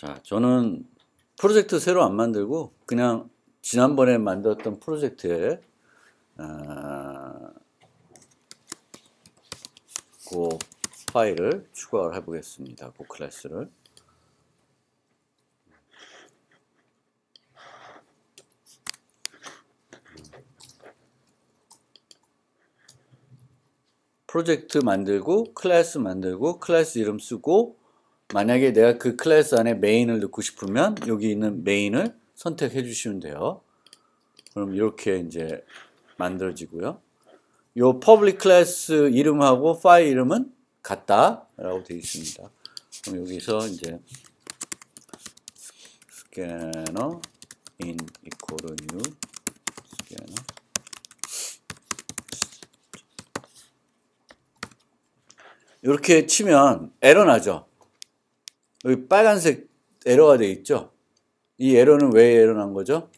자, 저는 프로젝트 새로 안 만들고 그냥 지난번에 만들었던 프로젝트에 그 파일을 추가를 해보겠습니다. 그 클래스를. 프로젝트 만들고 클래스 만들고 클래스 이름 쓰고, 만약에 내가 그 클래스 안에 메인을 넣고 싶으면 여기 있는 메인을 선택해 주시면 돼요. 그럼 이렇게 이제 만들어지고요. 요 퍼블릭 클래스 이름하고 파일 이름은 같다라고 되어 있습니다. 그럼 여기서 이제 스캐너 in equal new 스캐너 이렇게 치면 에러 나죠. 여기 빨간색 에러가 되어 있죠. 이 에러는 왜 에러 난 거죠?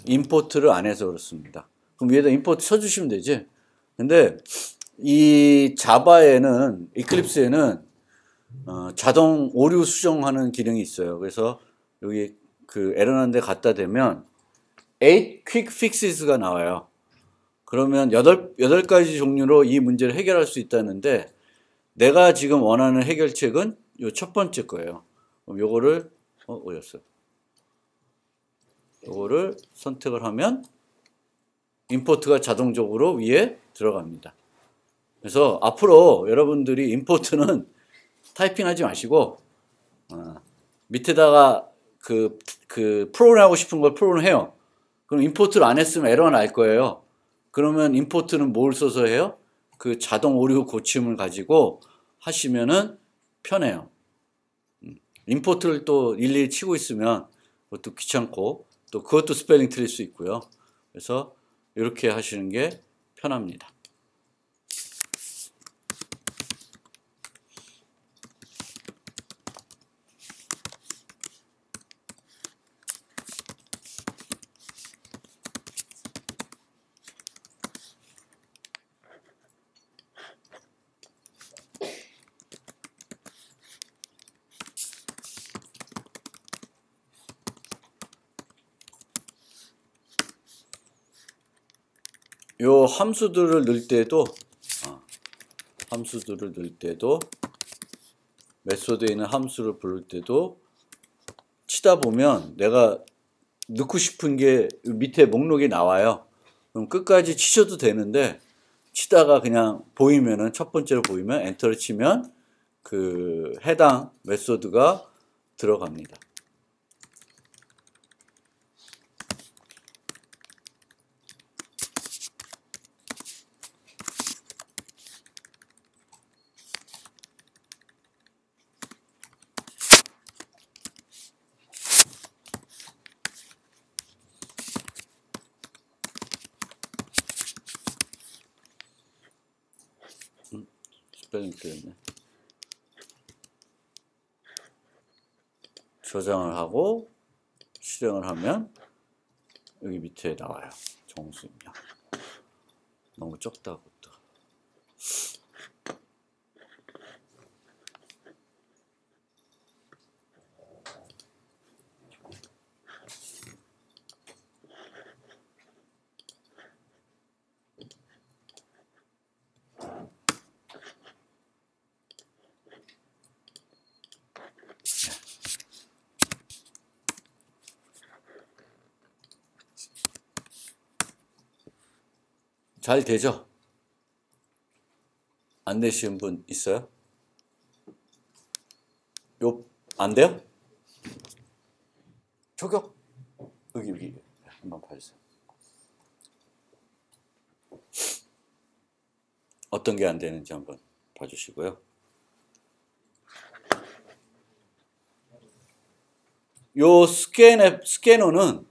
임포트를 안 해서 그렇습니다. 그럼 위에다 임포트 쳐주시면 되지. 근데 이 자바에는, 이클립스에는 자동 오류 수정하는 기능이 있어요. 그래서 여기 그 에러 난 데 갖다 대면 8 quick fixes가 나와요. 그러면 8가지 종류로 이 문제를 해결할 수 있다는데, 내가 지금 원하는 해결책은 요 첫 번째 거예요. 그럼 요거를 어디였어요? 요거를 선택을 하면 임포트가 자동적으로 위에 들어갑니다. 그래서 앞으로 여러분들이 임포트는 타이핑하지 마시고 밑에다가 그 프로그램 하고 싶은 걸 프로그램 해요. 그럼 임포트를 안 했으면 에러가 날 거예요. 그러면 임포트는 뭘 써서 해요? 그 자동 오류 고침을 가지고 하시면은 편해요. 임포트를 또 일일이 치고 있으면 그것도 귀찮고, 또 그것도 스펠링 틀릴 수 있고요. 그래서 이렇게 하시는 게 편합니다. 요 함수들을 넣을 때도 메소드에 있는 함수를 부를 때도 치다 보면 내가 넣고 싶은 게 밑에 목록이 나와요. 그럼 끝까지 치셔도 되는데, 치다가 그냥 보이면은, 첫 번째로 보이면 엔터를 치면 그 해당 메소드가 들어갑니다. 스펠링 틀렸네. 저장을 하고 실행을 하면 여기 밑에 나와요. 정수 입력. 너무 적다 그것도. 잘 되죠? 안 되시는 분 있어요? 안 돼요? 저격! 여기 한번 봐주세요. 어떤 게 안 되는지 한번 봐주시고요. 요 스캐너는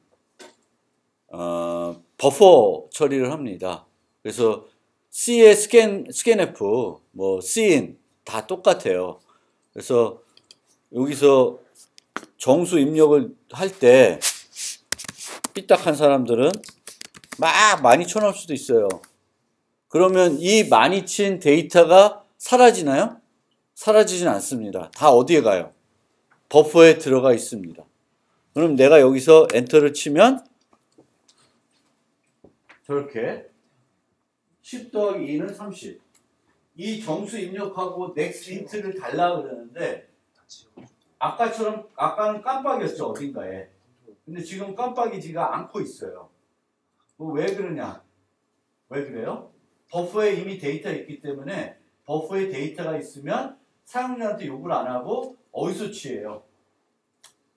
버퍼 처리를 합니다. 그래서 C의 scanf, 뭐 cin 다 똑같아요. 그래서 여기서 정수 입력을 할 때 삐딱한 사람들은 막 많이 쳐넣을 수도 있어요. 그러면 이 많이 친 데이터가 사라지나요? 사라지진 않습니다. 다 어디에 가요? 버퍼에 들어가 있습니다. 그럼 내가 여기서 엔터를 치면 저렇게 10 더하기 2는 30. 이 정수 입력하고 next int를 달라 그러는데 아까는 깜빡이었죠, 어딘가에. 근데 지금 깜빡이지가 않고 있어요. 왜 그러냐? 왜 그래요? 버퍼에 이미 데이터가 있기 때문에 버퍼에 데이터가 있으면 사용자한테 요구를 안 하고 어디서 취해요?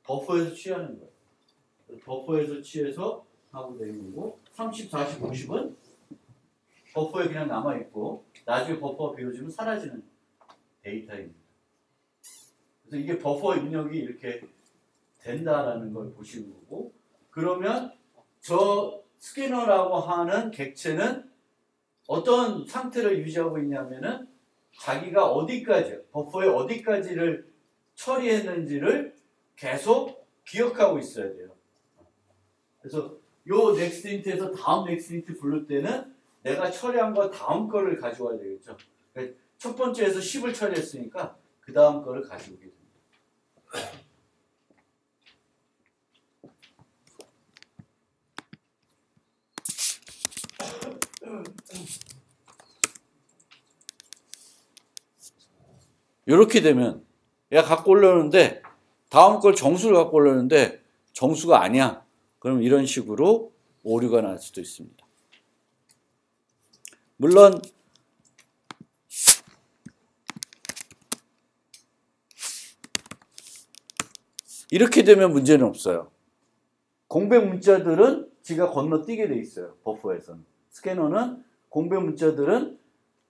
버퍼에서 취하는 거예요. 버퍼에서 취해서 하고 되는 거고 30, 40, 50은 버퍼에 그냥 남아있고 나중에 버퍼가 비워지면 사라지는 데이터입니다. 그래서 이게 버퍼 입력이 이렇게 된다라는 걸 보시는 거고 그러면 저 스캐너라고 하는 객체는 어떤 상태를 유지하고 있냐면은 자기가 어디까지 버퍼에 어디까지를 처리했는지를 계속 기억하고 있어야 돼요. 그래서 요 넥스트 인트에서 다음 넥스트 인트 부를 때는 내가 처리한 거 다음 거를 가져와야 되겠죠. 그러니까 첫 번째에서 10을 처리했으니까 그 다음 거를 가져오게 됩니다. 이렇게 되면 얘가 갖고 오려는데 다음 걸 정수를 갖고 오려는데 정수가 아니야. 그럼 이런 식으로 오류가 날 수도 있습니다. 물론 이렇게 되면 문제는 없어요. 공백 문자들은 지가 건너뛰게 돼 있어요. 버퍼에서는. 스캐너는 공백 문자들은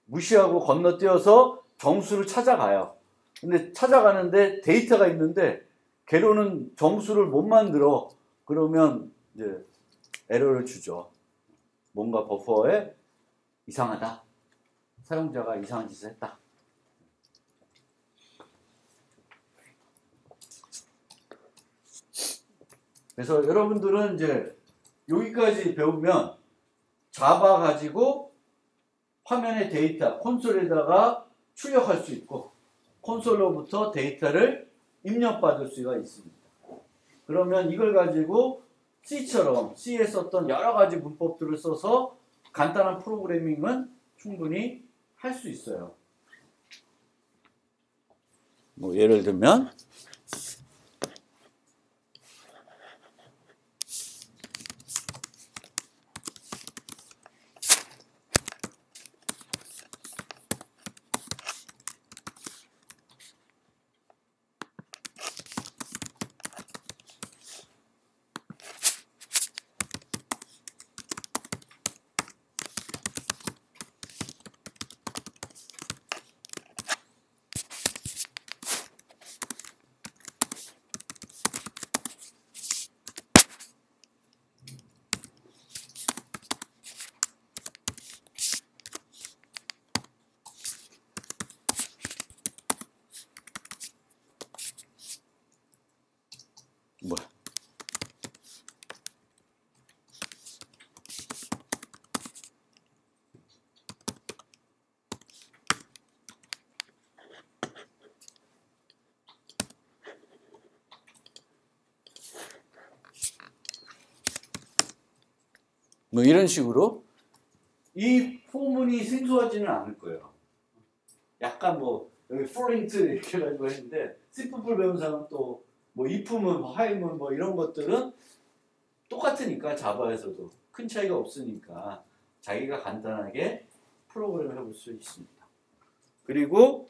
무시하고 건너뛰어서 정수를 찾아가요. 근데 찾아가는데 데이터가 있는데 개로는 정수를 못 만들어. 그러면 이제 에러를 주죠. 뭔가 버퍼에 이상하다. 사용자가 이상한 짓을 했다. 그래서 여러분들은 이제 여기까지 배우면 자바 가지고 화면의 데이터, 콘솔에다가 출력할 수 있고 콘솔로부터 데이터를 입력받을 수가 있습니다. 그러면 이걸 가지고 C처럼 C에 썼던 여러 가지 문법들을 써서 간단한 프로그래밍은 충분히 할 수 있어요. 뭐 예를 들면 뭐야? 뭐 이런 식으로 이 포문이 생소하지는 않을 거예요. 약간 뭐 여기 포린트 이렇게 해가지고 했는데 C++ 배운 사람은 또 뭐 if문, while문 뭐 이런 것들은 똑같으니까 자바에서도 큰 차이가 없으니까 자기가 간단하게 프로그램을 해볼 수 있습니다. 그리고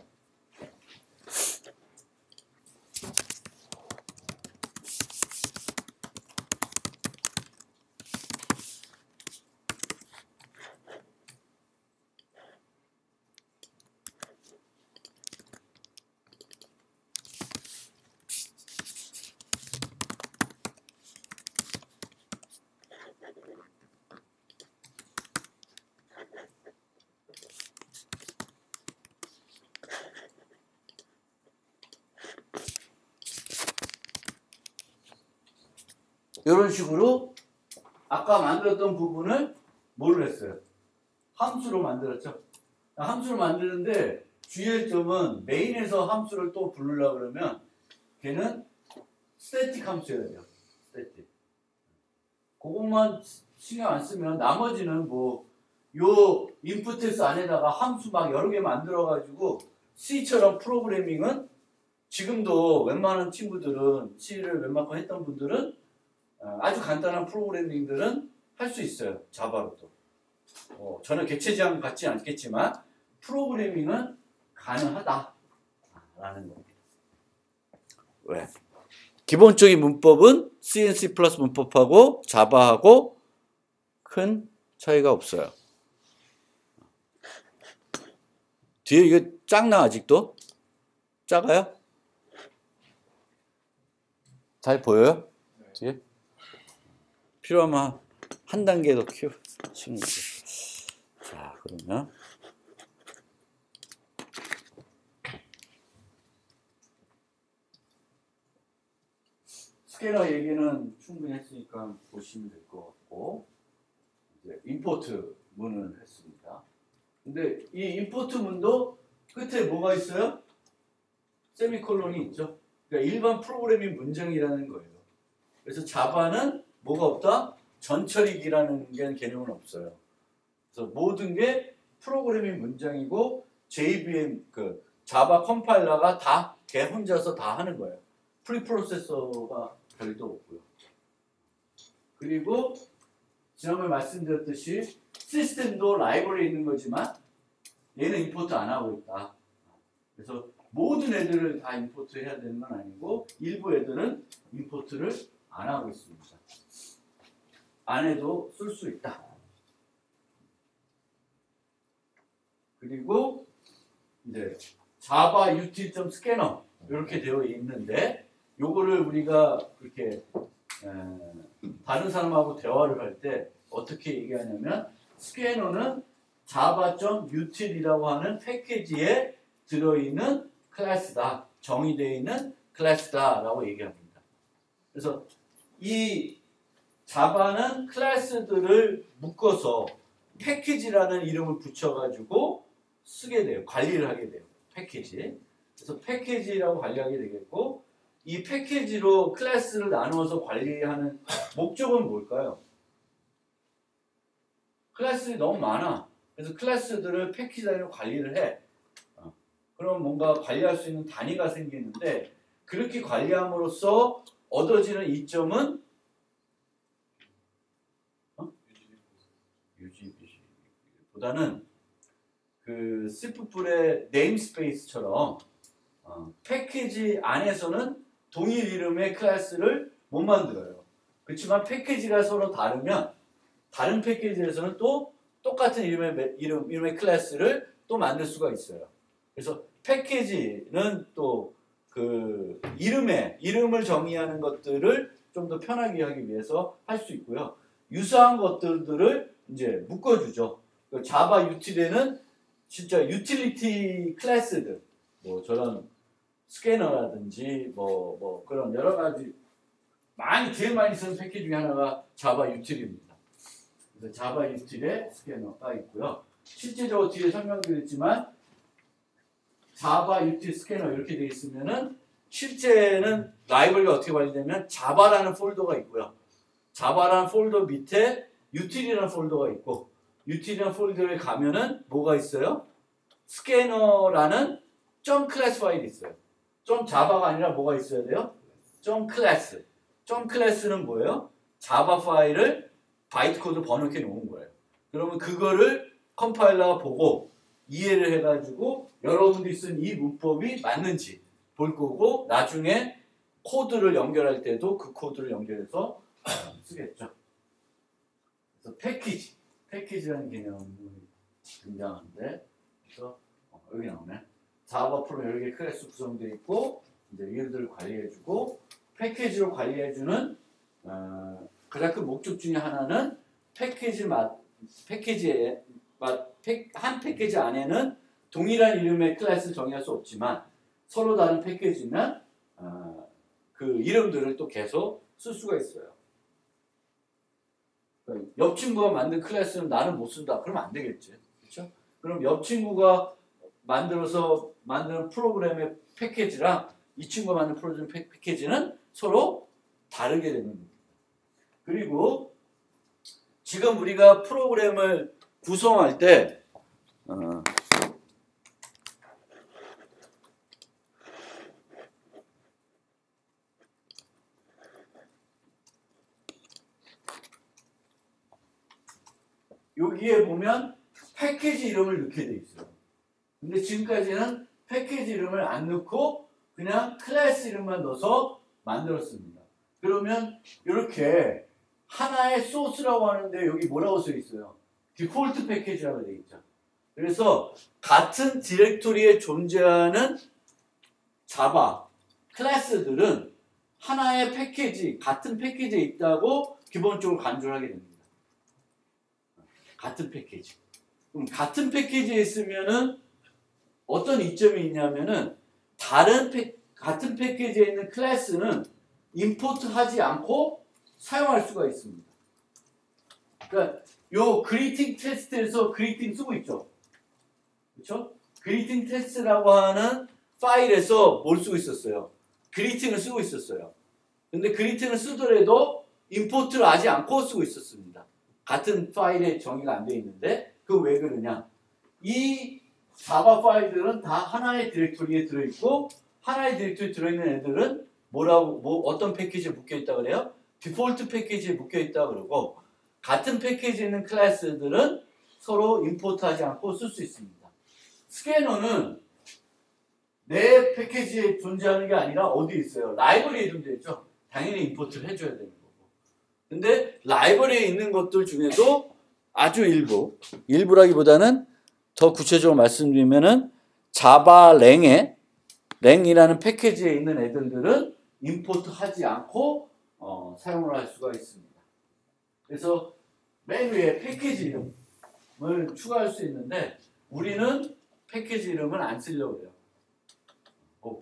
이런 식으로 아까 만들었던 부분을 뭐를 했어요? 함수로 만들었죠. 함수로 만드는데 주의할 점은 메인에서 함수를 또 부르려고 그러면 걔는 스태틱 함수여야 돼요. 스태틱. 그것만 신경 안 쓰면 나머지는 뭐 요 인풋에서 안에다가 함수 막 여러 개 만들어 가지고 C처럼 프로그래밍은 지금도 웬만한 친구들은 C를 웬만큼 했던 분들은 아주 간단한 프로그래밍들은 할 수 있어요. 자바로도. 저는 객체지향 같지 않겠지만 프로그래밍은 가능하다라는 겁니다. 왜? 기본적인 문법은 C and C++ 문법하고 자바하고 큰 차이가 없어요. 뒤에 이거 작나 아직도? 작아요? 잘 보여요? 뒤에? 필요하면 한 단계 더 키우는 거죠. 자, 그러면 스캐너 얘기는 충분히 했으니까 보시면 될 것 같고, 이제 임포트 문을 했습니다. 근데 이 임포트 문도 끝에 뭐가 있어요? 세미콜론이 있죠. 그러니까 일반 프로그래밍 문장이라는 거예요. 그래서 자바는 뭐가 없다? 전처리기라는 개념은 없어요. 그래서 모든 게 프로그래밍 문장이고 JVM 그 자바 컴파일러가 다 걔 혼자서 다 하는 거예요. 프리프로세서가 별도 없고요. 그리고 지난번에 말씀드렸듯이 시스템도 라이브러리에 있는 거지만 얘는 임포트 안 하고 있다. 그래서 모든 애들을 다 임포트 해야 되는 건 아니고 일부 애들은 임포트를 안 하고 있습니다. 안 해도 쓸 수 있다. 그리고 이제 자바 util.scanner 이렇게 되어 있는데 요거를 우리가 그렇게 다른 사람하고 대화를 할 때 어떻게 얘기하냐면 스캐너는 java.util이라고 하는 패키지에 들어있는 클래스다. 정의되어 있는 클래스다 라고 얘기합니다. 그래서 이 자바는 클래스들을 묶어서 패키지라는 이름을 붙여가지고 쓰게 돼요. 관리를 하게 돼요. 패키지. 그래서 패키지라고 관리하게 되겠고 이 패키지로 클래스를 나누어서 관리하는 목적은 뭘까요? 클래스들이 너무 많아. 그래서 클래스들을 패키지 단위로 관리를 해. 그럼 뭔가 관리할 수 있는 단위가 생기는데 그렇게 관리함으로써 얻어지는 이점은 보다는 그 C++의 네임스페이스처럼 패키지 안에서는 동일 이름의 클래스를 못 만들어요. 그렇지만 패키지가 서로 다르면 다른 패키지에서는 또 똑같은 이름의 클래스를 또 만들 수가 있어요. 그래서 패키지는 또 그 이름을 정의하는 것들을 좀 더 편하게 하기 위해서 할 수 있고요. 유사한 것들을 이제 묶어주죠. 자바 유틸에는 진짜 유틸리티 클래스들, 뭐 저런 스캐너라든지 뭐 그런 여러 가지 제일 많이 쓰는 패키지 중에 하나가 자바 유틸입니다. 그래서 자바 유틸에 스캐너가 있고요. 실제적으로 뒤에 설명드렸지만 자바 유틸 스캐너 이렇게 되어 있으면은 실제는 라이브러리가 어떻게 관리되면 자바라는 폴더가 있고요. 자바라는 폴더 밑에 유틸이라는 폴더가 있고 유틸이라는 폴더에 가면은 뭐가 있어요? 스캐너라는 .class 파일이 있어요. 자바가 아니라 뭐가 있어야 돼요? .class. .class는 뭐예요? 자바 파일을 바이트 코드 번역해 놓은 거예요. 그러면 그거를 컴파일러가 보고 이해를 해가지고 여러분들이 쓴 이 문법이 맞는지 볼 거고 나중에 코드를 연결할 때도 그 코드를 연결해서 쓰겠죠. 그래서 패키지라는 개념이 등장하는데 그래서 여기 나오네. 자바 프로 여러 개 클래스 구성되어 있고 이제 이들을 관리해주고 패키지로 관리해주는 가장 큰 목적 중에 하나는 한 패키지 안에는 동일한 이름의 클래스를 정의할 수 없지만 서로 다른 패키지면 그 이름들을 또 계속 쓸 수가 있어요. 그러니까 옆 친구가 만든 클래스는 나는 못 쓴다. 그러면 안 되겠지. 그렇죠? 그럼 옆 친구가 만드는 프로그램의 패키지랑 이 친구가 만든 프로젝트 패키지는 서로 다르게 되는 겁니다. 그리고 지금 우리가 프로그램을 구성할 때 여기에 보면 패키지 이름을 넣게 돼 있어요. 근데 지금까지는 패키지 이름을 안 넣고 그냥 클래스 이름만 넣어서 만들었습니다. 그러면 이렇게 하나의 소스라고 하는데 여기 뭐라고 써 있어요? 디폴트 패키지라고 되어 있죠. 그래서 같은 디렉토리에 존재하는 자바 클래스들은 하나의 패키지, 같은 패키지에 있다고 기본적으로 간주를 하게 됩니다. 같은 패키지. 그럼 같은 패키지에 있으면은 어떤 이점이 있냐면은 같은 패키지에 있는 클래스는 임포트하지 않고 사용할 수가 있습니다. 그러니까 요 그리팅 테스트에서 그리팅 쓰고 있죠. 그렇죠? 그리팅 테스트라고 하는 파일에서 뭘 쓰고 있었어요? 그리팅을 쓰고 있었어요. 근데 그리팅을 쓰더라도 임포트를 하지 않고 쓰고 있었습니다. 같은 파일에 정의가 안 돼 있는데 그 왜 그러냐? 이 자바 파일들은 다 하나의 디렉토리에 들어있고 하나의 디렉토리에 들어있는 애들은 어떤 패키지에 묶여있다 그래요? 디폴트 패키지에 묶여있다 그러고 같은 패키지에 있는 클래스들은 서로 임포트하지 않고 쓸 수 있습니다. 스캐너는 내 패키지에 존재하는 게 아니라 어디에 있어요? 라이브러리에 존재했죠. 당연히 임포트를 해줘야 되는 거고. 근데 라이브러리에 있는 것들 중에도 아주 일부라기보다는 더 구체적으로 말씀드리면은 자바 랭이라는 패키지에 있는 애들은 임포트하지 않고 사용을 할 수가 있습니다. 그래서 맨 위에 패키지 이름을 추가할 수 있는데 우리는 패키지 이름을 안 쓰려고 해요.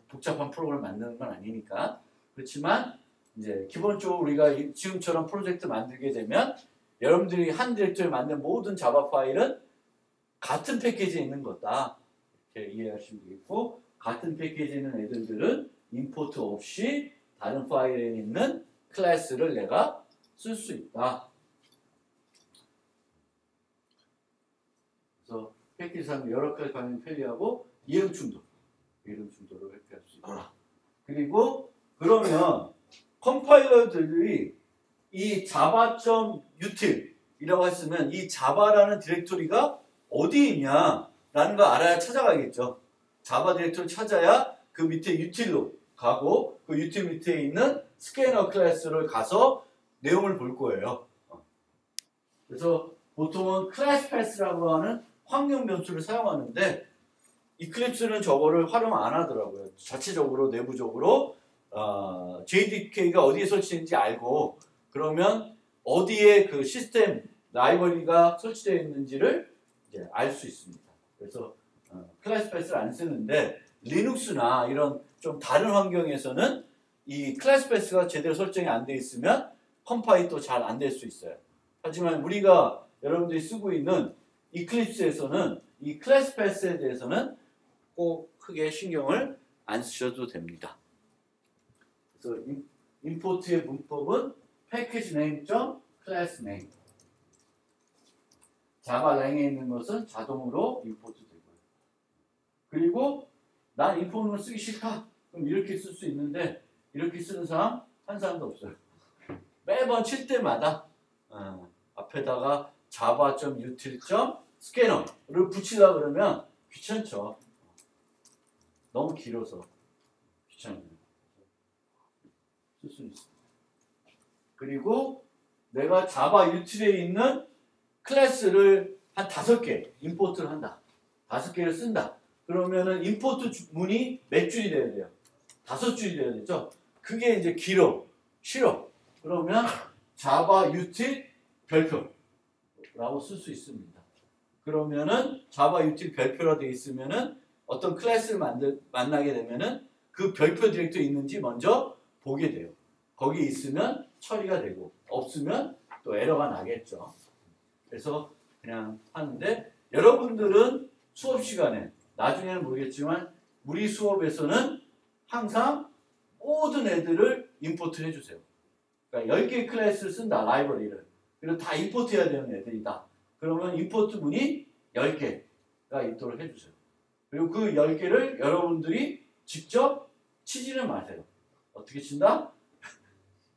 복잡한 프로그램을 만드는 건 아니니까. 그렇지만 이제 기본적으로 우리가 지금처럼 프로젝트 만들게 되면 여러분들이 한 디렉토리 만든 모든 자바 파일은 같은 패키지에 있는 거다. 이렇게 이해하시면 되겠고 같은 패키지에 있는 애들은 임포트 없이 다른 파일에 있는 클래스를 내가 쓸 수 있다. 그래서 패키지상 여러 가지 방향이 편리하고 이름 충돌을 회피할 수 있다. 그리고 그러면 컴파일러들이 이 java.util이라고 했으면 이 자바라는 디렉토리가 어디 있냐라는 거 알아야 찾아가겠죠. 자바 디렉토리 찾아야 그 밑에 util로 가고 그 util 밑에 있는 스캐너 클래스를 가서 내용을 볼 거예요. 그래서 보통은 클래스 패스라고 하는 확령 변수를 사용하는데 이클립스는 저거를 활용 안 하더라고요. 자체적으로 내부적으로 JDK가 어디에 설치된지 알고 그러면 어디에 그 시스템 라이브러리가 설치되어 있는지를 이제 알 수 있습니다. 그래서 클래스 패스를 안 쓰는데 리눅스나 이런 좀 다른 환경에서는 이 클래스 패스가 제대로 설정이 안 돼 있으면 컴파일도 잘 안 될 수 있어요. 하지만 우리가 여러분들이 쓰고 있는 이클립스에서는 이 클래스 패스에 대해서는 꼭 크게 신경을 안 쓰셔도 됩니다. 그래서 임포트의 문법은 패키지 네임.클래스 네임. 자바 랭에 있는 것은 자동으로 임포트 되고요. 그리고 난 임포트는 쓰기 싫다. 그럼 이렇게 쓸 수 있는데 이렇게 쓰는 사람 한 사람도 없어요. 매번 칠 때마다 앞에다가 java.util.scanner를 붙이려고 그러면 귀찮죠. 너무 길어서 귀찮아요. 쓸 수 있습니다. 그리고 내가 자바 util에 있는 클래스를 한 5개 임포트를 한다. 5개를 쓴다. 그러면은 임포트 문이 몇 줄이 돼야 돼요? 5줄이 돼야 되죠. 그게 이제 싫어. 그러면 자바 util 별표라고 쓸 수 있습니다. 그러면은 자바 util 별표라 되어 있으면은 어떤 클래스를 만나게 되면은 그 별표 디렉토리 있는지 먼저 보게 돼요. 거기 있으면 처리가 되고 없으면 또 에러가 나겠죠. 그래서 그냥 하는데 여러분들은 수업 시간에 나중에는 모르겠지만 우리 수업에서는 항상 모든 애들을 임포트 해주세요. 그러니까 10개의 클래스를 쓴다, 라이브러리를. 그리고 다 임포트 해야 되는 애들이다. 그러면 임포트 문이 10개가 있도록 해주세요. 그리고 그 10개를 여러분들이 직접 치지는 마세요. 어떻게 친다?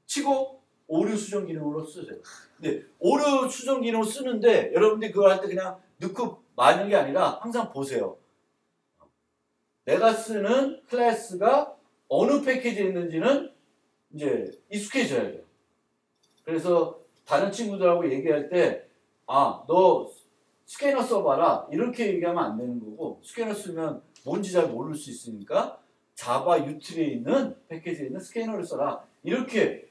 치고 오류 수정 기능으로 쓰세요. 근데 오류 수정 기능을 쓰는데 여러분들이 그걸 할 때 그냥 넣고 마는 게 아니라 항상 보세요. 내가 쓰는 클래스가 어느 패키지에 있는지는 이제 익숙해져야 돼요. 그래서 다른 친구들하고 얘기할 때, 아, 너 스캐너 써봐라. 이렇게 얘기하면 안 되는 거고, 스캐너 쓰면 뭔지 잘 모를 수 있으니까 자바 유틸에 있는 패키지에 있는 스캐너를 써라. 이렇게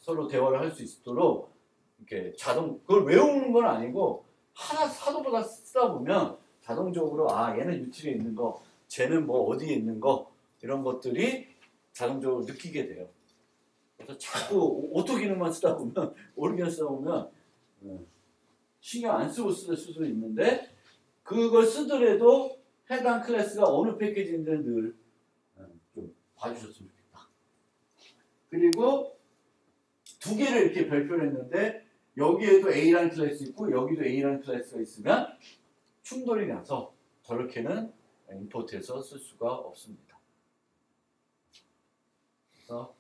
서로 대화를 할 수 있도록 이렇게 그걸 외우는 건 아니고 하나 사도보다 쓰다 보면 자동적으로 아, 얘는 유틸에 있는 거, 쟤는 뭐 어디에 있는 거 이런 것들이 자동적으로 느끼게 돼요. 그래서 자꾸 오토 기능만 쓰다 보면 오리기능 쓰다 보면 신경 안 쓰고 쓸 수도 있는데 그걸 쓰더라도 해당 클래스가 어느 패키지인지는 늘 좀 봐주셨으면 좋겠다. 그리고 두 개를 이렇게 발표를 했는데 여기에도 A라는 클래스 있고 여기도 A라는 클래스가 있으면 충돌이 나서 저렇게는 임포트해서 쓸 수가 없습니다. 그래서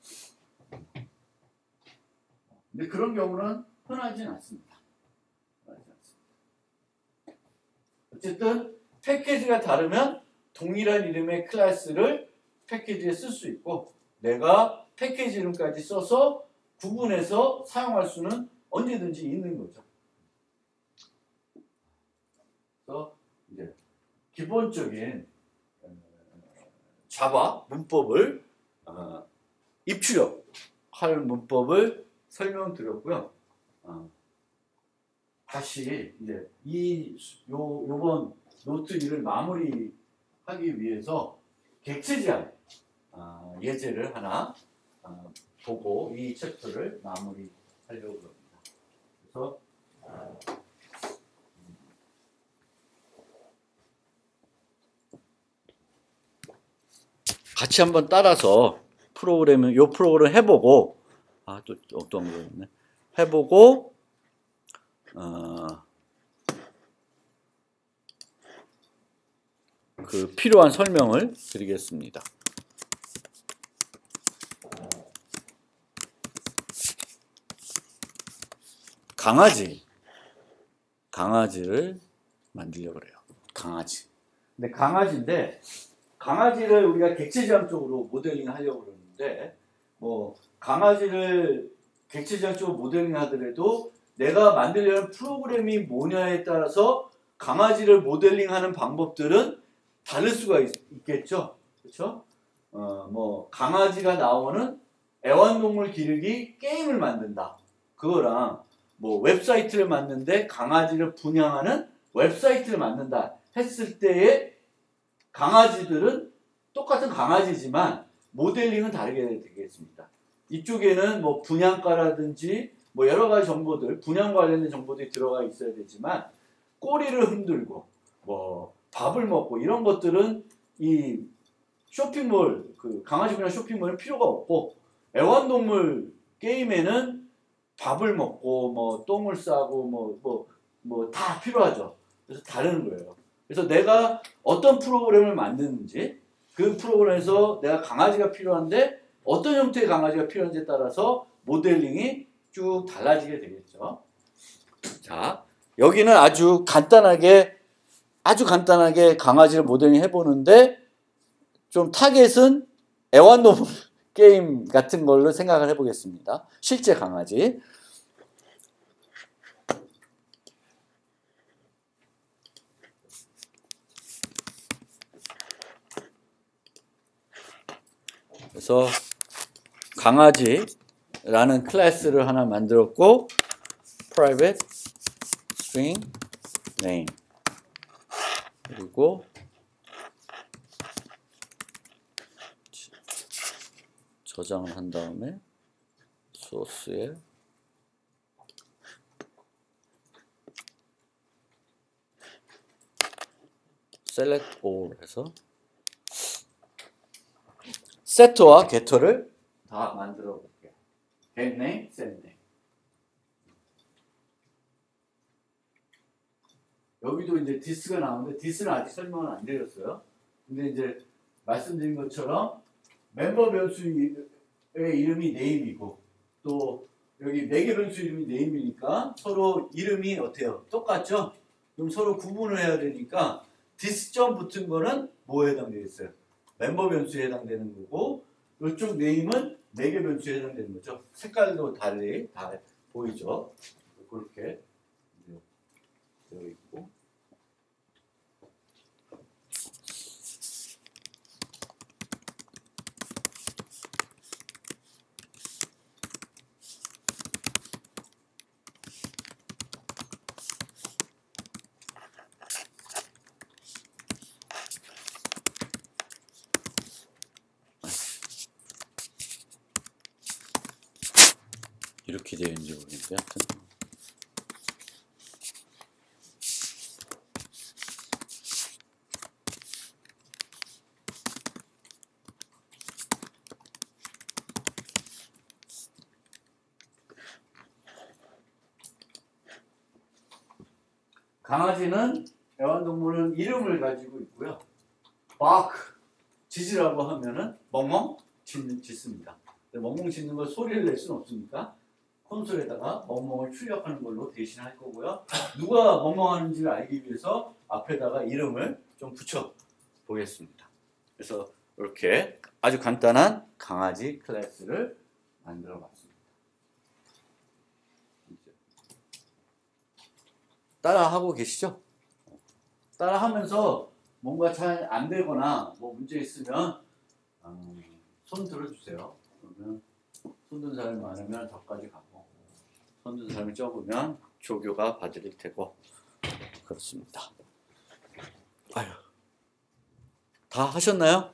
근데 그런 경우는 흔하진 않습니다. 어쨌든 패키지가 다르면 동일한 이름의 클래스를 패키지에 쓸 수 있고 내가 패키지 이름까지 써서 구분해서 사용할 수는 언제든지 있는 거죠. 그래서 이제 기본적인 자바 문법을 입출력할 문법을 설명드렸고요. 다시 이제 요번 노트 1을 마무리하기 위해서 객체 제한 예제를 하나 보고 이 챕터를 마무리하려고 합니다. 그래서 같이 한번 따라서 요 프로그램 해보고 또 어떤 거였네 해보고 그 필요한 설명을 드리겠습니다. 강아지를 만들려고 그래요. 강아지. 근데 강아지를 우리가 객체 지향 쪽으로 모델링 하려고 그러는데 뭐 강아지를 객체 지향 쪽으로 모델링 하더라도 내가 만들려는 프로그램이 뭐냐에 따라서 강아지를 모델링하는 방법들은 다를 수가 있겠죠. 그렇죠? 뭐 강아지가 나오는 애완동물 기르기 게임을 만든다. 그거랑 뭐 웹사이트를 만드는데 강아지를 분양하는 웹사이트를 만든다 했을 때의 강아지들은 똑같은 강아지지만 모델링은 다르게 되겠습니다. 이쪽에는 뭐 분양가라든지 뭐 여러 가지 정보들, 분양 관련된 정보들이 들어가 있어야 되지만 꼬리를 흔들고 뭐 밥을 먹고 이런 것들은 이 쇼핑몰, 그 강아지 분양 쇼핑몰은 필요가 없고 애완동물 게임에는 밥을 먹고 뭐 똥을 싸고 뭐 다 필요하죠. 그래서 다른 거예요. 그래서 내가 어떤 프로그램을 만드는지 그 프로그램에서 내가 강아지가 필요한데 어떤 형태의 강아지가 필요한지에 따라서 모델링이 쭉 달라지게 되겠죠. 자, 여기는 아주 간단하게 강아지를 모델링 해보는데 좀 타겟은 애완동물 게임 같은 걸로 생각을 해보겠습니다. 실제 강아지. 그래서 강아지라는 클래스를 하나 만들었고 private string name 그리고 저장을 한 다음에 소스에 select all 해서 세터와 게터를 다 만들어 볼게요. get name, set name. 여기도 이제 this가 나오는데 this는 아직 설명을 안 드렸어요. 근데 이제 말씀드린 것처럼 멤버 변수의 이름이 name이고 또 여기 매개 변수 이름이 name이니까 서로 이름이 어때요? 똑같죠? 그럼 서로 구분을 해야 되니까 this 점 붙은 거는 뭐에 해당되겠어요? 멤버 변수에 해당되는 거고 이쪽 name은 매개 변수에 해당되는 거죠. 색깔도 달리 다 보이죠? 그렇게 되어 있고 이렇게 되어 있는지 모르겠는데 하여튼 강아지는 애완동물은 이름을 가지고 있고요. bark, 짖으라고 하면은 멍멍 짖습니다. 멍멍 짖는 걸 소리를 낼 수는 없으니까 콘솔에다가 멍멍을 출력하는 걸로 대신할 거고요. 누가 멍멍하는지를 알기 위해서 앞에다가 이름을 좀 붙여 보겠습니다. 그래서 이렇게 아주 간단한 강아지 클래스를 만들어 봤습니다. 따라 하고 계시죠? 따라 하면서 뭔가 잘 안 되거나 뭐 문제 있으면 손 들어주세요. 그러면 손 든 사람이 많으면 저까지 가고 손 든 사람이 적으면 조교가 봐드릴 테고 그렇습니다. 아유, 다 하셨나요?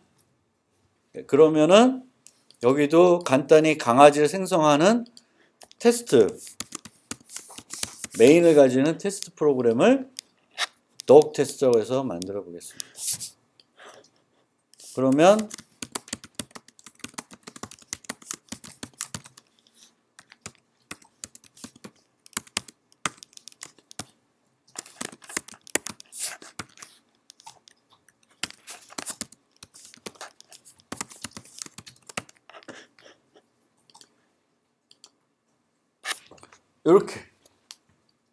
네, 그러면은 여기도 간단히 강아지를 생성하는 테스트 메인을 가지는 테스트 프로그램을 dog 테스트라고 해서 만들어 보겠습니다. 그러면 이렇게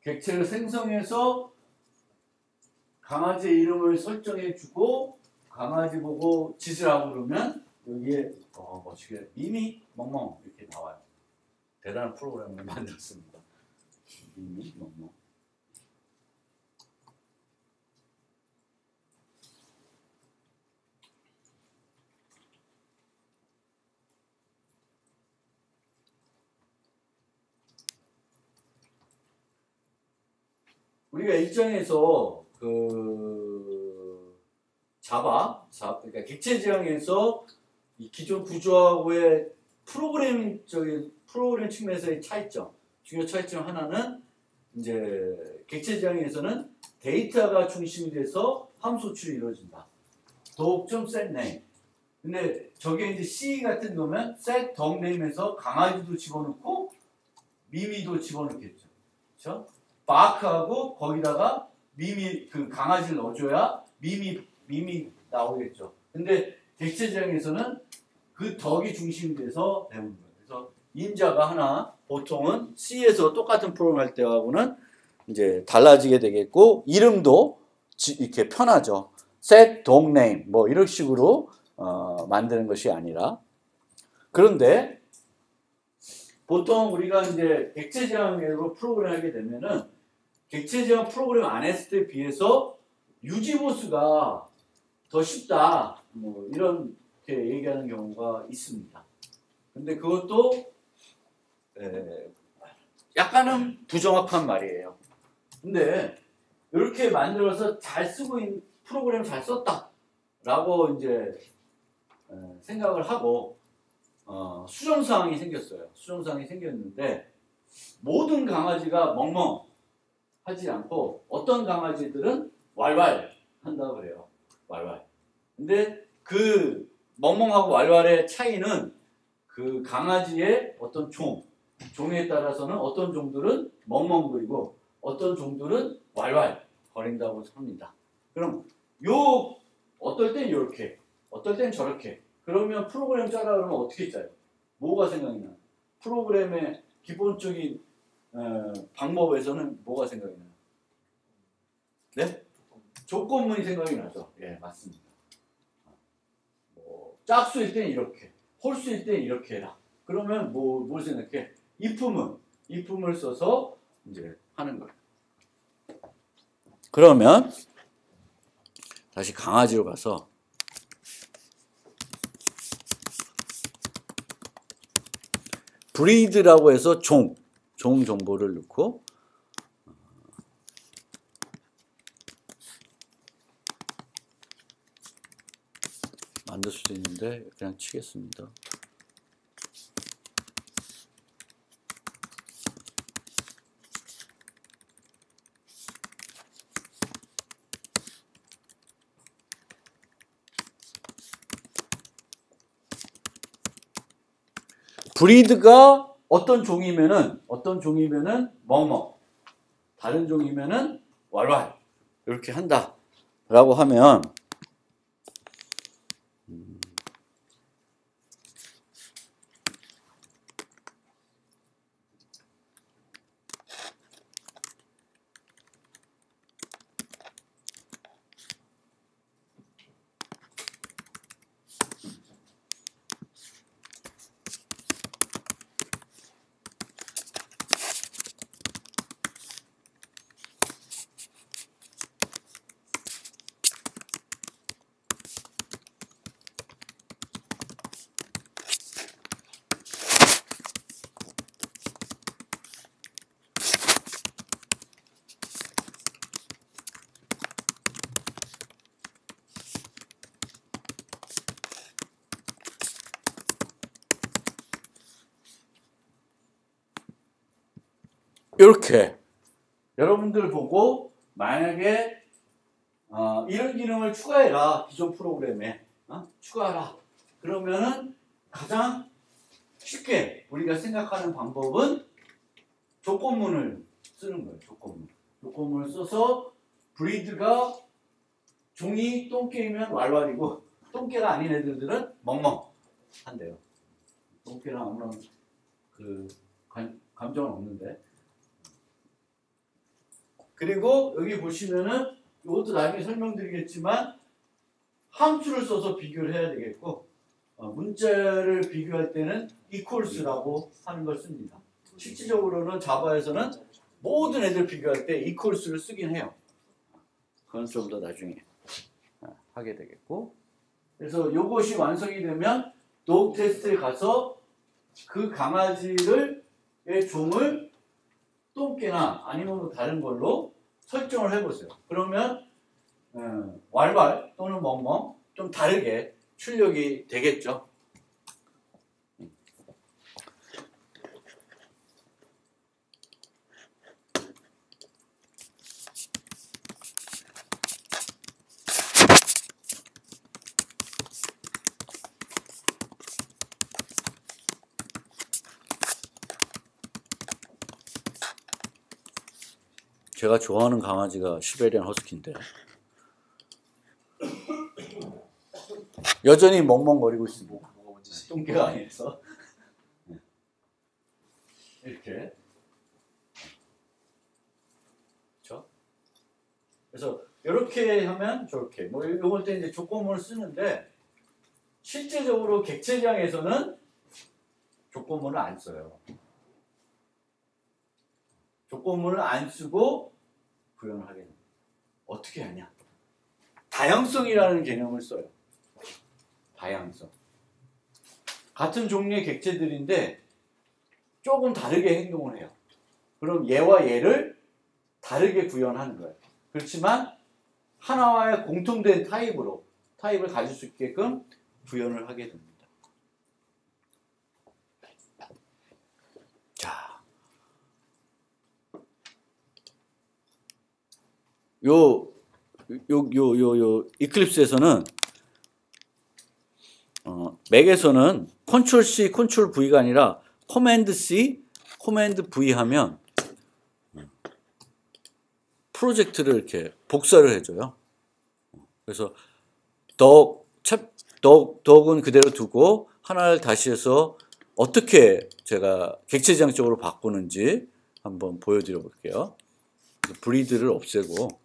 객체를 생성해서 강아지 이름을 설정해 주고 강아지 보고 짖으라고 그러면 여기에 멋지게 미미 멍멍 이렇게 나와요. 대단한 프로그램을 만들었습니다. 미미 멍멍. 우리가 일정에서 그러니까 객체 지향에서 이 기존 구조하고의 프로그램 측면에서의 차이점, 중요 차이점 하나는 이제 객체 지향에서는 데이터가 중심이 돼서 함수 호출이 이루어진다. dog.setName. 근데 저게 이제 C 같은 거면 set dogName에서 강아지도 집어넣고 미미도 집어넣겠죠. 그렇죠? 바크하고 거기다가 미미 그 강아지를 넣어줘야 미미 나오겠죠. 근데 객체 지향에서는 그 덕이 중심이 돼서 배우는 거예요. 그래서 임자가 하나 보통은 C에서 똑같은 프로그램 할 때하고는 이제 달라지게 되겠고 이름도 이렇게 편하죠. set dog name 뭐 이런 식으로 만드는 것이 아니라 그런데 보통 우리가 이제 객체 지향으로 프로그램 하게 되면은 객체 지향 프로그램 안 했을 때에 비해서 유지보수가 더 쉽다. 뭐 이렇게 얘기하는 경우가 있습니다. 근데 그것도 약간은 부정확한 말이에요. 근데 이렇게 만들어서 잘 쓰고 있는 프로그램 잘 썼다라고 이제 생각을 하고 수정사항이 생겼어요. 수정사항이 생겼는데 모든 강아지가 멍멍 하지 않고 어떤 강아지들은 왈왈 한다고 그래요. 왈왈. 근데 그 멍멍하고 왈왈의 차이는 그 강아지의 어떤 종에 따라서는 어떤 종들은 멍멍거리고 어떤 종들은 왈왈 거린다고 합니다. 그럼 요 어떨 땐 이렇게, 어떨 땐 저렇게. 그러면 프로그램 짜라 그러면 어떻게 짜요? 뭐가 생각이 나요? 프로그램의 기본적인 방법에서는 뭐가 생각이 나요? 네? 조건문이 생각이 나죠. 예, 맞습니다. 짝수일 땐 이렇게, 홀수일 땐 이렇게 해라. 그러면 뭘 생각해? if을 써서 이제 하는 거예요. 그러면 다시 강아지로 가서 breed라고 해서 종 정보를 넣고 만들 수도 있는데 그냥 치겠습니다. 브리드가 어떤 종이면은 멍멍, 다른 종이면은 왈왈 이렇게 한다라고 하면 이렇게 여러분들 보고 만약에 이런 기능을 추가해라 기존 프로그램에 추가하라 그러면은 가장 쉽게 우리가 생각하는 방법은 조건문을 쓰는 거예요. 조건문을 써서 브리드가 종이 똥개이면 왈왈이고 똥개가 아닌 애들은 멍멍 한대요. 똥개랑 아무런 그 감정은 없는데. 그리고 여기 보시면은 이것도 나중에 설명드리겠지만 함수를 써서 비교를 해야 되겠고 문자를 비교할 때는 equals라고 하는 걸 씁니다. 실질적으로는 자바에서는 모든 애들 비교할 때 equals를 쓰긴 해요. 그건 좀 더 나중에 하게 되겠고 그래서 이것이 완성이 되면 dog 테스트에 가서 그 강아지의 종을 똥개나 아니면 뭐 다른 걸로 설정을 해보세요. 그러면 왈왈 또는 멍멍 좀 다르게 출력이 되겠죠. 제가 좋아하는 강아지가 시베리안 허스키인데 여전히 멍멍거리고 있습니다. 똥개가 아니라서 이렇게 그렇죠? 그래서 이렇게 하면 저렇게 뭐 이걸 때 이제 조건문을 쓰는데 실제적으로 객체량에서는 조건문을 안 써요. 조건문을 안 쓰고 구현을 하게 됩니다. 어떻게 하냐? 다양성이라는 개념을 써요. 다양성. 같은 종류의 객체들인데 조금 다르게 행동을 해요. 그럼 얘와 얘를 다르게 구현하는 거예요. 그렇지만 하나와의 공통된 타입을 가질 수 있게끔 구현을 하게 됩니다. 자, 요 이클립스에서는 맥에서는 컨트롤 C, 컨트롤 V가 아니라 커맨드 C, 커맨드 V 하면 프로젝트를 이렇게 복사를 해줘요. 그래서 덕은 그대로 두고 하나를 다시 해서 어떻게 제가 객체지향적으로 바꾸는지 한번 보여드려 볼게요. 브리드를 없애고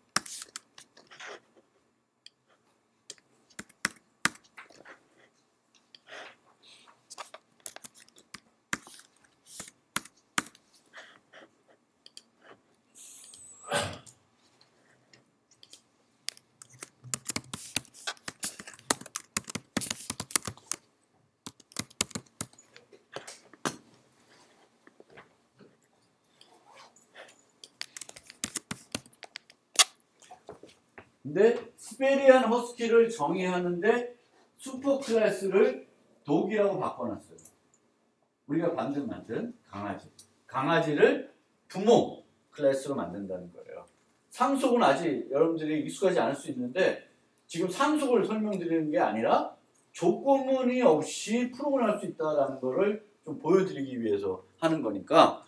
근데 시베리안 허스키를 정의하는데 슈퍼 클래스를 독이라고 바꿔놨어요. 우리가 방금 만든 강아지. 강아지를 부모 클래스로 만든다는 거예요. 상속은 아직 여러분들이 익숙하지 않을 수 있는데 지금 상속을 설명드리는 게 아니라 조건문이 없이 프로그램할 수 있다는 거를 좀 보여드리기 위해서 하는 거니까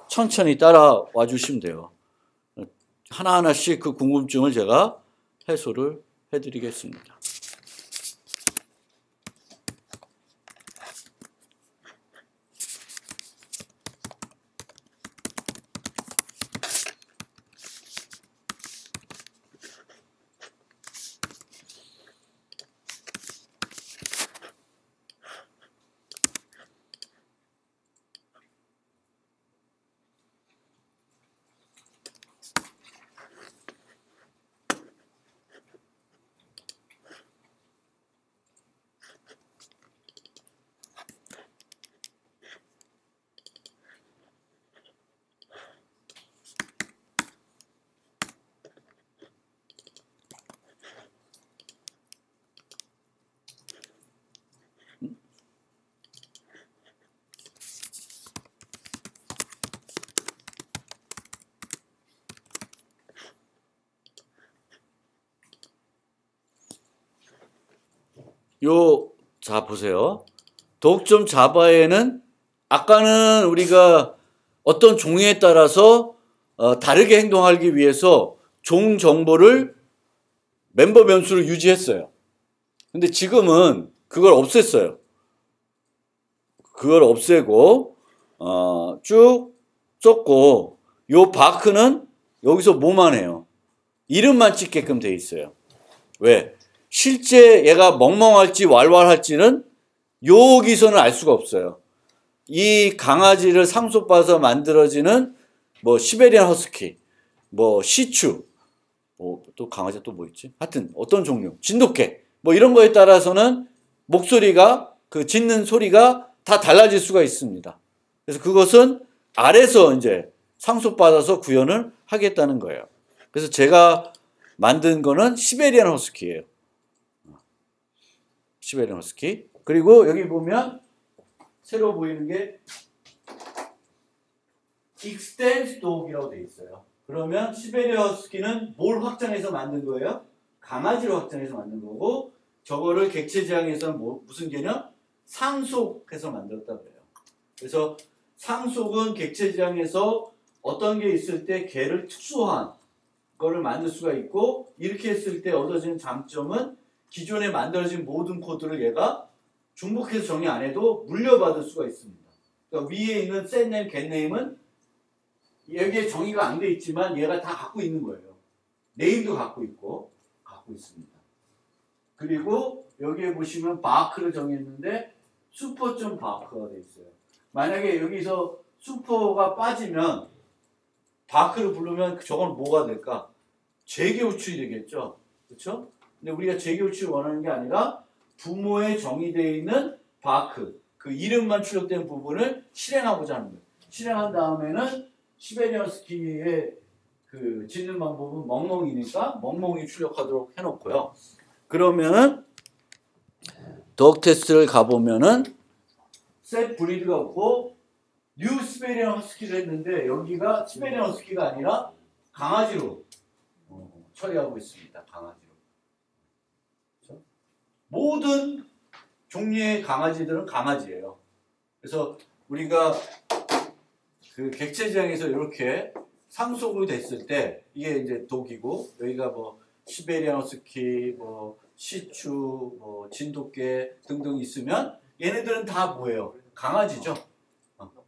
천천히 따라와 주시면 돼요. 하나하나씩 그 궁금증을 제가 해소를 해드리겠습니다. 자, 보세요. 독점 자바에는 아까는 우리가 어떤 종류에 따라서 다르게 행동하기 위해서 종 정보를 멤버 변수로 유지했어요. 근데 지금은 그걸 없앴어요. 그걸 없애고 쭉 썼고 요 바크는 여기서 뭐만 해요? 이름만 찍게끔 돼 있어요. 왜? 실제 얘가 멍멍할지 왈왈할지는 여기서는 알 수가 없어요. 이 강아지를 상속받아서 만들어지는 뭐 시베리안 허스키, 뭐 시추, 또 강아지 또 뭐 있지? 하여튼 어떤 종류, 진돗개 뭐 이런 거에 따라서는 목소리가 그 짖는 소리가 다 달라질 수가 있습니다. 그래서 그것은 아래서 이제 상속받아서 구현을 하겠다는 거예요. 그래서 제가 만든 거는 시베리안 허스키예요. 시베리안 허스키. 그리고 여기 보면 새로 보이는 게 extends dog이라고 되어 있어요. 그러면 시베리안 허스키는 뭘 확장해서 만든 거예요? 강아지로 확장해서 만든 거고 저거를 객체지향에서는 무슨 개념? 상속해서 만들었다 그래요. 그래서 상속은 객체지향에서 어떤 게 있을 때 개를 특수한 거를 만들 수가 있고 이렇게 했을 때 얻어지는 장점은 기존에 만들어진 모든 코드를 얘가 중복해서 정의 안 해도 물려받을 수가 있습니다. 그러니까 위에 있는 setName, getName은 여기에 정의가 안 돼 있지만 얘가 다 갖고 있는 거예요. 네임도 갖고 있습니다. 그리고 여기에 보시면 바크를 정했는데 슈퍼.바크가 돼 있어요. 만약에 여기서 슈퍼가 빠지면 바크를 부르면 저건 뭐가 될까? 재개호출이 되겠죠. 그렇죠? 근데 우리가 재개호출을 원하는 게 아니라 부모에 정의되어 있는 바크, 그 이름만 출력된 부분을 실행하고자 하는 거예요. 실행한 다음에는 시베리안 허스키의 그 짖는 방법은 멍멍이니까 멍멍이 출력하도록 해놓고요. 그러면은 덕 테스트를 가보면은 셋 브리드가 없고 뉴 시베리안 허스키를 했는데 여기가 시베리안 허스키가 아니라 강아지로 처리하고 있습니다. 강아지로. 그렇죠? 모든 종류의 강아지들은 강아지예요. 그래서 우리가 그 객체지향에서 이렇게 상속이 됐을 때 이게 이제 독이고 여기가 뭐 시베리안 허스키, 뭐 시추, 뭐 진돗개 등등 있으면 얘네들은 다 뭐예요? 강아지죠.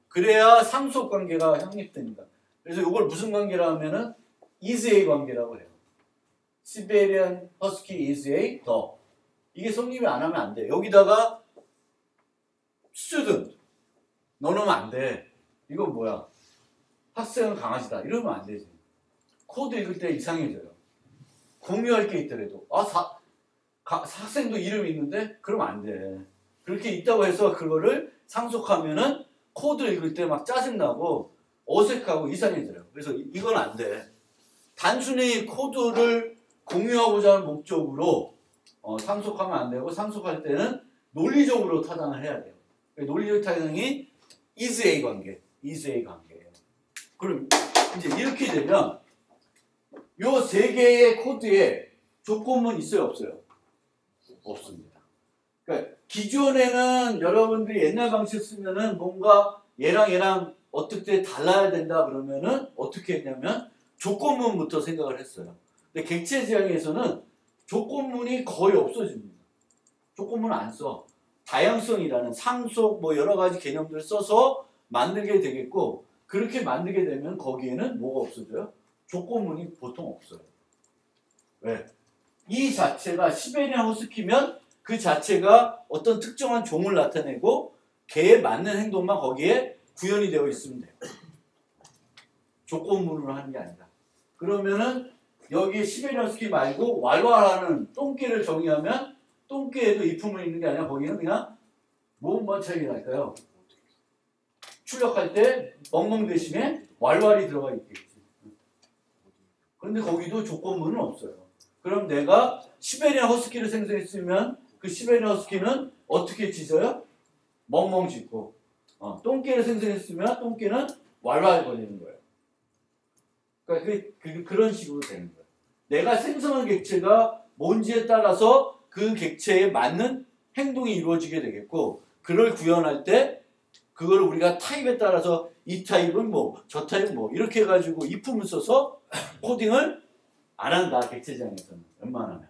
그래야 상속 관계가 확립됩니다. 그래서 이걸 무슨 관계라 하면은 is a 관계라고 해요. 시베리안 허스키 is a dog. 이게 성립이 안 하면 안 돼. 여기다가 student 넣어놓으면 안 돼. 이건 뭐야? 학생은 강아지다. 이러면 안 되지. 코드 읽을 때 이상해져요. 공유할 게 있더라도 학생도 이름이 있는데 그러면 안 돼. 그렇게 있다고 해서 그거를 상속하면은 코드 읽을 때 막 짜증나고 어색하고 이상해져요. 그래서 이건 안 돼. 단순히 코드를 공유하고자 하는 목적으로 상속하면 안 되고 상속할 때는 논리적으로 타당을 해야 돼요. 논리적 타당이 is a 관계예요. 그럼 이제 이렇게 되면 요 세 개의 코드에 조건문 있어요, 없어요? 없습니다. 그러니까 기존에는 여러분들이 옛날 방식 쓰면은 뭔가 얘랑 어떻게 달라야 된다 그러면은 어떻게 했냐면 조건문부터 생각을 했어요. 근데 객체지향에서는 조건문이 거의 없어집니다. 조건문을 안 써. 다양성이라는 상속 뭐 여러 가지 개념들을 써서 만들게 되겠고 그렇게 만들게 되면 거기에는 뭐가 없어져요? 조건문이 보통 없어요. 왜? 이 자체가 시베리안 허스키면 그 자체가 어떤 특정한 종을 나타내고 걔에 맞는 행동만 거기에 구현이 되어 있으면 돼요. 조건문으로 하는 게 아니라. 그러면은 여기 시베리안 허스키 말고 왈왈하는 똥개를 정의하면 똥개에도 이품을 있는 게 아니라 거기는 그냥 뭐만 차이가 날까요? 출력할 때 멍멍 대신에 왈왈이 들어가 있겠지. 그런데 거기도 조건문은 없어요. 그럼 내가 시베리안 허스키를 생성했으면 그 시베리안 허스키는 어떻게 짖어요? 멍멍 짖고 똥개를 생성했으면 똥개는 왈왈 거리는 거예요. 그러니까 그런 식으로 되는 거예요. 내가 생성한 객체가 뭔지에 따라서 그 객체에 맞는 행동이 이루어지게 되겠고 그걸 구현할 때 그걸 우리가 타입에 따라서 이 타입은 뭐 저 타입은 뭐 이렇게 해가지고 이품을 써서 코딩을 안 한다. 객체지향에서는 웬만하면.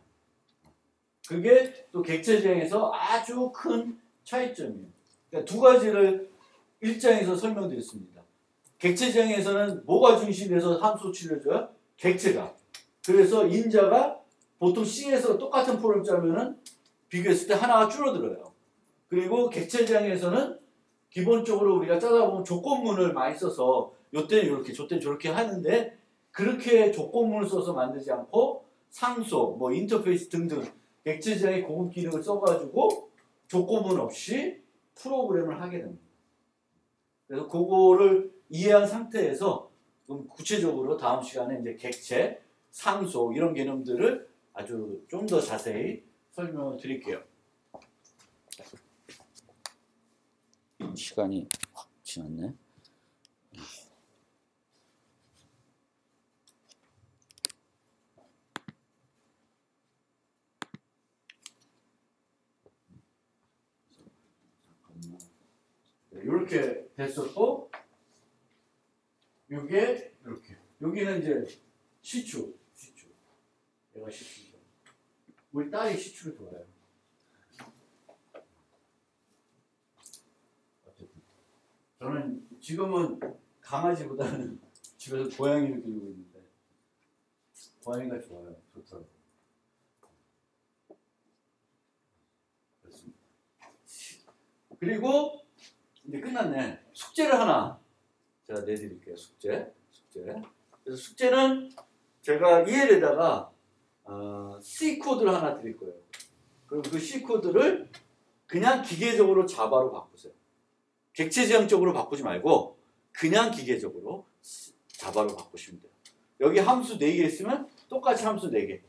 그게 또 객체지향에서 아주 큰 차이점이에요. 그러니까 두 가지를 1장에서 설명드렸습니다. 객체지향에서는 뭐가 중심에서 함수 치료줘요? 객체가. 그래서 인자가 보통 C에서 똑같은 프로그램 짜면은 비교했을 때 하나가 줄어들어요. 그리고 객체지향에서는 기본적으로 우리가 짜다 보면 조건문을 많이 써서 요때는 이렇게 저때는 저렇게 하는데 그렇게 조건문을 써서 만들지 않고 상속, 뭐 인터페이스 등등 객체지향의 고급 기능을 써가지고 조건문 없이 프로그램을 하게 됩니다. 그래서 그거를 이해한 상태에서 구체적으로 다음 시간에 이제 객체, 상속 이런 개념들을 아주 좀 더 자세히 설명을 드릴게요. 시간이 확 지났네. 이렇게 됐었고, 이게 이렇게. 여기는 이제 시추. 얘가 시추죠. 우리 딸이 시추를 좋아해요. 저는 지금은 강아지보다는 집에서 고양이를 키우고 있는데 고양이가 좋아요. 좋더라고요. 그렇습니다. 그리고 이제 끝났네. 숙제를 하나 제가 내드릴게요. 숙제. 그래서 숙제는 제가 EL에다가 C 코드를 하나 드릴 거예요. 그럼 그 C 코드를 그냥 기계적으로 자바로 바꾸세요. 객체지향적으로 바꾸지 말고 그냥 기계적으로 자바로 바꾸시면 돼요. 여기 함수 4개 있으면 똑같이 함수 4개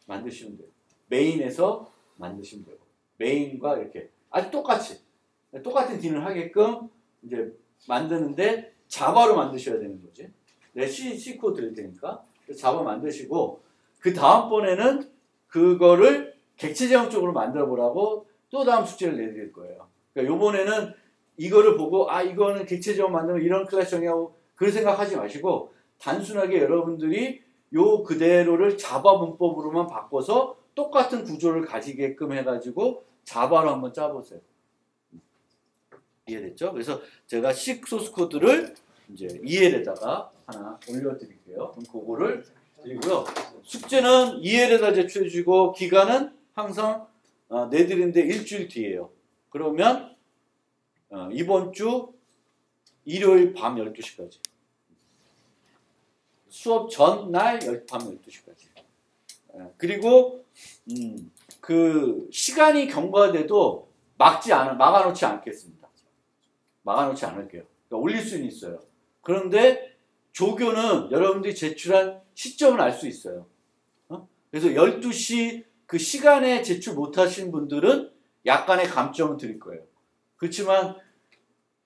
만드시면 돼요. 메인에서 만드시면 되고 메인과 이렇게 아주 똑같은 기능을 하게끔 이제 만드는데 자바로 만드셔야 되는 거지. 내 C 코드 드릴 테니까 자바 만드시고 그 다음번에는 그거를 객체지향적으로 만들어 보라고 또 다음 숙제를 내드릴 거예요. 그러니까 요번에는 이거를 보고 이거는 객체적으로 만들면 이런 클래스 정의하고 그런 생각하지 마시고 단순하게 여러분들이 요 그대로를 자바 문법으로만 바꿔서 똑같은 구조를 가지게끔 해가지고 자바로 한번 짜보세요. 이해됐죠? 그래서 제가 C 소스 코드를 이제 EL에다가 하나 올려드릴게요. 그럼 그거를 드리고요. 숙제는 EL에다 제출해 주시고 기간은 항상 내드리는데 일주일 뒤에요. 그러면 이번 주 일요일 밤 12시까지. 수업 전날 밤 12시까지. 그리고 그 시간이 경과돼도 막아놓지 않겠습니다. 막아놓지 않을게요. 그러니까 올릴 수는 있어요. 그런데 조교는 여러분들이 제출한 시점을 알 수 있어요. 그래서 12시 그 시간에 제출 못하신 분들은 약간의 감점을 드릴 거예요. 그렇지만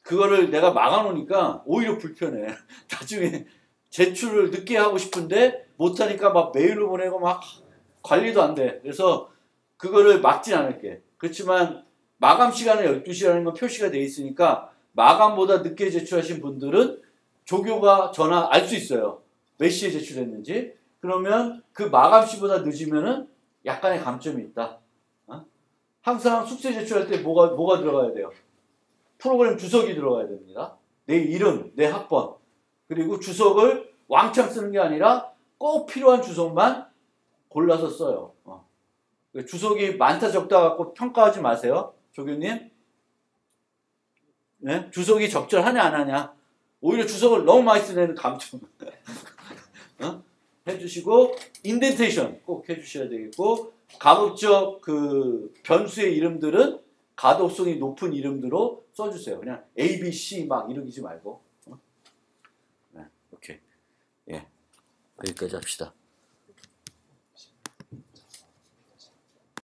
그거를 내가 막아놓으니까 오히려 불편해. 나중에 제출을 늦게 하고 싶은데 못하니까 막 메일로 보내고 막 관리도 안 돼. 그래서 그거를 막진 않을게. 그렇지만 마감 시간은 12시라는 건 표시가 돼 있으니까 마감보다 늦게 제출하신 분들은 조교가 전화 알 수 있어요. 몇 시에 제출했는지. 그러면 그 마감 시보다 늦으면은 약간의 감점이 있다. 항상 숙제 제출할 때 뭐가 들어가야 돼요? 프로그램 주석이 들어가야 됩니다. 내 이름, 내 학번. 그리고 주석을 왕창 쓰는 게 아니라 꼭 필요한 주석만 골라서 써요. 주석이 많다 적다 갖고 평가하지 마세요. 조교님. 네? 주석이 적절하냐 안 하냐. 오히려 주석을 너무 많이 쓰는 감점. 해주시고 인덴테이션 꼭 해주셔야 되겠고 가급적 그 변수의 이름들은 가독성이 높은 이름들로 써주세요. 그냥 A, B, C 막 이러지 말고. 네, 오케이. 예, 여기까지 합시다.